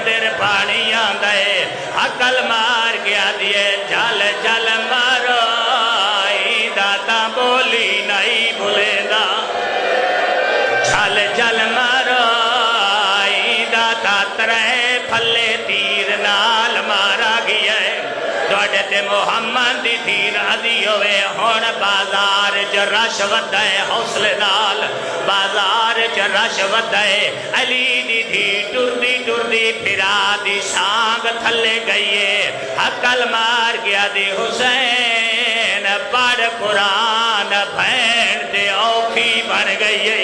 دیر پانی آندا ہے عقل مار گیا دیے جل جل مارو داتا بولی نہیں بھولے دا جل جل مارو داتا ترے پھلے تیر نال مارا گیا ہے دوڑے تے محمد دی تیر عدی ہوئے ہون بازار جو رش ودہ ہے حوصلے نال بازار جو رش ودہ ہے علی دی تھی ٹر دی پھرا دی سانگ تھلے گئیے عقل مار گیا دی حسین پڑھ قرآن بھین دے اوکھی بن گئیے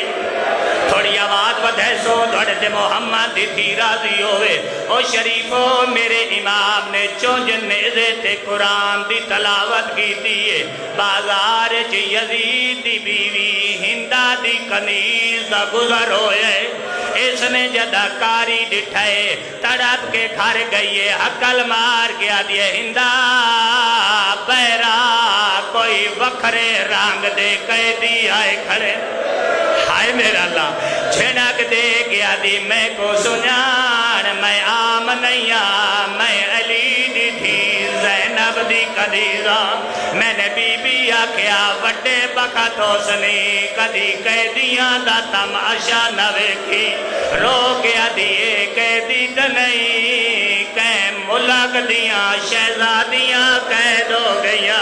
تھوڑی آواز بدھے سو دوڑے تے محمد دی تھی راضی ہوئے او شریفو میرے امام نے چونج نیزے تے قرآن دی تلاوت کی دیئے بازار چی یزید دی بیوی ہندہ دی کنیز دا گزر ہوئے اس نے جدہ کاری ڈٹھائے تڑپ کے گھر گئیے عقل مار گیا دیئے ہندہ بیرا کوئی وکھرے رنگ دے قیدی آئے کھڑے ہائے میرا اللہ چھنک دے گیا دی میں کو سنان میں عام نہیں میں علی دی تھی زینب دی قدیزہ میں نے بی بی آکھیا وڈے بخت حسنی کدی قیدیاں دا تماشا نہ ویکھی رو گیا دیئے قیدی نہیں کہ ملک دیاں شہزادیاں قید ہو گیا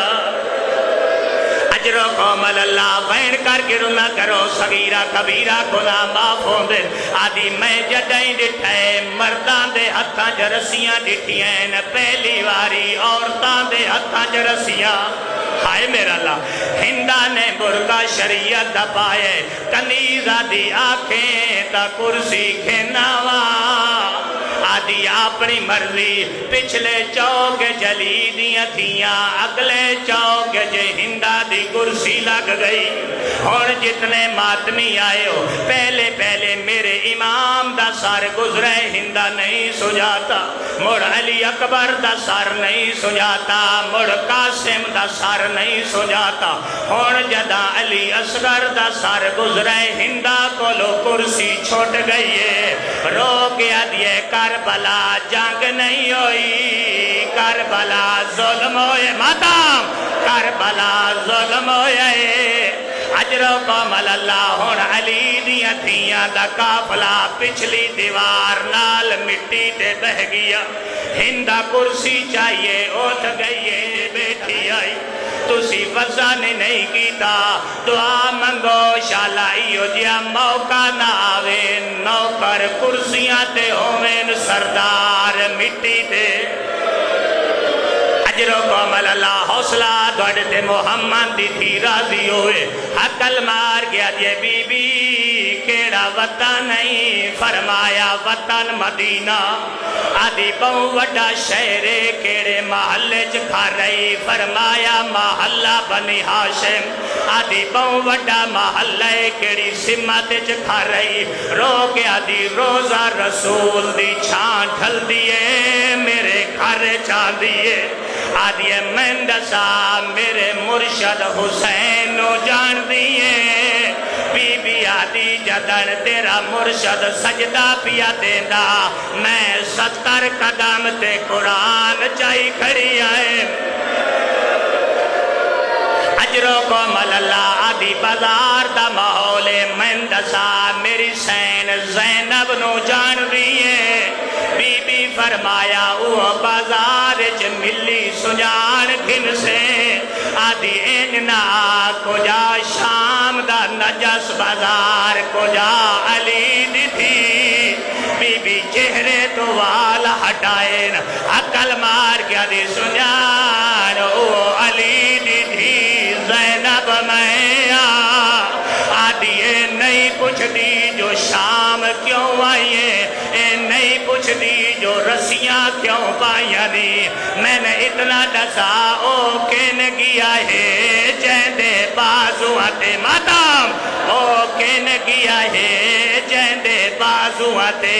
اجرو قومل اللہ وین کر کے رنا کرو صغیرہ کبیرہ گناہ معاف ہوں دے آدھی میں جڑائیں ڈٹھائے مردان دے ہتھاں جرسیاں ڈٹھیاں پہلی واری عورتان دے ہتھاں جرسیاں ہائے میرا اللہ ہندہ نے برکا شریعت دپائے کنیزہ دی آنکھیں تا کرسی کھناوا آدھی اپنی مرضی پچھلے چوک جلی دیاں تھیاں اگلے چوک جے ہندہ دی کرسی لگ گئی اور جتنے ماتمی آئے ہو پہلے میرے امام دا سار گزرے ہندہ نہیں سجاتا مڑ علی اکبر دا سار نہیں سجاتا مڑ قاسم دا سار نہیں سجاتا اور جدہ علی اصغر دا سار گزرے ہندہ کو لو کرسی چھوٹ گئی ہے رو گیا دیے کربلا جنگ نہیں ہوئی کربلا ظلم ہوئے ماتام کربلا ظلم ہوئے اجرو قومل اللہ ہون علی دیاں تھیاں دا کافلہ پچھلی دیوار نال مٹی تے بہ گیا ہندہ کرسی چاہیے اٹھ گئیے بیٹھی آئی تُسی وزن نہیں کیتا دعا منگو شالائیو جیا موقع نہ آوے نوکر کرسیاں تے ہومین سردار مٹی تے اجرو قومل اللہ حوصلہ دوڑتے محمد دی تھی راضی ہوئے عقل مار گیا یہ بی بی کیڑا وطن نہیں فرمایا وطن مدینہ آدھی بہو وڈا شہرے کیڑے محلے چکھا رہی فرمایا محلہ بنی ہاشم آدھی بہو وڈا محلے کیڑی سمت چکھا رہی رو کے آدھی روزہ رسول دی چھان ڈھل دیئے میرے گھر چاہ دیئے آدھی مندسا میرے مرشد حسین جان دیئے بی بی آدھی جدن تیرا مرشد سجدہ پیا دینا میں 70 قدم تے قرآن چاہی کھڑی آئے اجرو قومل اللہ آدھی بازار دا ماحول مندسا میری سین زینب نو جان دیئے بی بی فرمایا وہ بازار چ ملی سجان گھن سے آدھی اننا کجا شام دا نجس بازار کجا علی دی تھی بی بی چہرے تو وال ہٹائیں عقل مار گیا دی سجان وہ علی دی تھی زینب میں آدھی نہیں پوچھ دی جو شام کیوں آئیے نہیں پوچھ دی جو رسیاں کیوں پائیاں دی میں نے اتنا ڈسا او کین گیا ہے جیندے بازو آتے ماتام او کین گیا ہے جیندے بازو آتے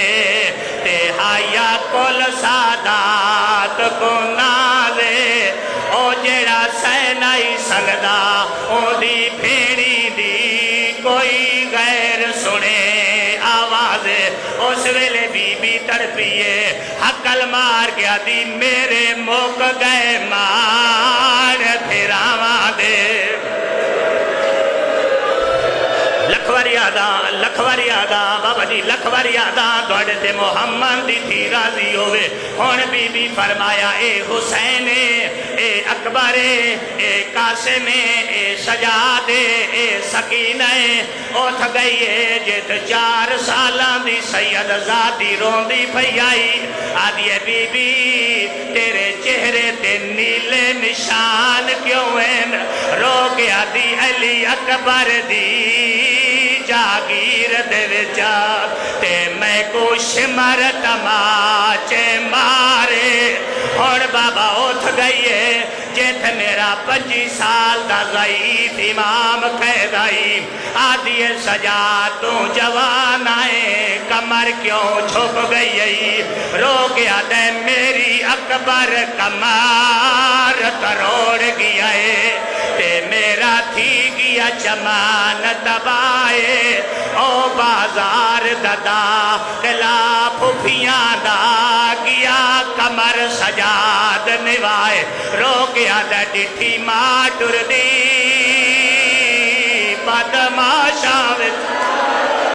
تے ہایا کل سادات کو نالے او جیڑا سینائی سنگدا او دی پھیڑی دی کوئی غیر سنے آوازے اس ویلے بی بی تڑپیے حقل مار گیا دی میرے موک گئے مار پھراواں دے لکھواری آدھا بابا جی لکھواری آدھا دوڑے تے محمد دی تھی راضی ہوئے ہون بی بی فرمایا اے حسین اے اکبر اے قاسم اے سجاد اے سکینہ اوتھ گئی جت 4 سالاں دی سید ذاتی روندی پئی آئی آدھی بی بی تیرے چہرے تے نیلے نشان کیوں ہیں رو کے آدھی علی اکبر دی جاگیر دے وچا تے میں کو شمر تماچے مارے اور بابا اٹھ گئیے جیت میرا 25 سال دا ضعیف امام قید آئی آدھی سجا تو جوان آئے کمر کیوں چھپ گئی رو گیا دے میری اکبر کمر تروڑ گیا ہے تے میرا تھی گیا چمان دبائے او بازار ددا کلا پھوپیاں دا گیا کمر سجاد نوائے رو گیا دا ڈٹھی ماں ٹر دی بدماشاں وچ